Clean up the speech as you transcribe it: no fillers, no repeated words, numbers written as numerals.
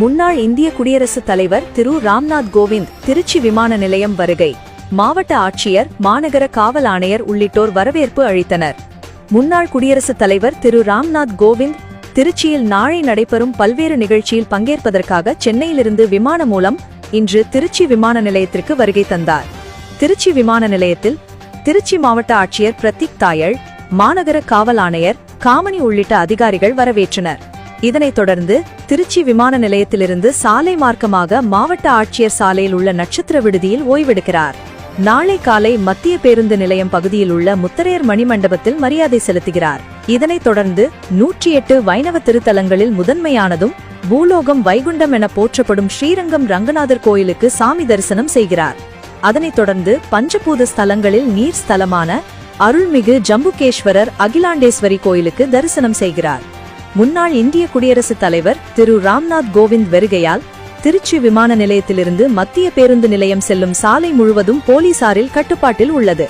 முன்னாள் இந்திய குடியரசுத் தலைவர் திரு ராம்நாத் கோவிந்த் திருச்சி விமான நிலையம் வருகை. மாவட்ட ஆட்சியர், மாநகர காவல் ஆணையர் உள்ளிட்டோர் வரவேற்பு அளித்தனர். முன்னாள் குடியரசுத் தலைவர் திரு ராம்நாத் கோவிந்த் திருச்சியில் நாளை நடைபெறும் பல்வேறு நிகழ்ச்சியில் பங்கேற்பதற்காக சென்னையிலிருந்து விமானம் மூலம் இன்று திருச்சி விமான நிலையத்திற்கு வருகை தந்தார். திருச்சி விமான நிலையத்தில் திருச்சி மாவட்ட ஆட்சியர் பிரதீக் தாயல், மாநகர காவல் ஆணையர் காமணி உள்ளிட்ட அதிகாரிகள் வரவேற்றனர். இதனைத் தொடர்ந்து திருச்சி விமான நிலையத்திலிருந்து சாலை மார்க்கமாக மாவட்ட ஆட்சியர் சாலையில் உள்ள நட்சத்திர விடுதியில் ஓய்வெடுக்கிறார். நாளை காலை மத்திய பேருந்து நிலையம் பகுதியில் உள்ள முத்தரையர் மணிமண்டபத்தில் மரியாதை செலுத்துகிறார். இதனைத் தொடர்ந்து 108 வைணவ திருத்தலங்களில் முதன்மையானதும் பூலோகம் வைகுண்டம் என போற்றப்படும் ஸ்ரீரங்கம் ரங்கநாதர் கோயிலுக்கு சாமி தரிசனம் செய்கிறார். அதனைத் தொடர்ந்து பஞ்சபூத ஸ்தலங்களில் நீர் ஸ்தலமான அருள்மிகு ஜம்புகேஸ்வரர் அகிலாண்டேஸ்வரி கோயிலுக்கு தரிசனம் செய்கிறார். முன்னாள் இந்திய குடியரசுத் தலைவர் திரு ராம்நாத் கோவிந்த் வருகையால் திருச்சி விமான நிலையத்திலிருந்து மத்திய பேருந்து நிலையம் செல்லும் சாலை முழுவதும் போலீசாரில் கட்டுப்பாட்டில் உள்ளது.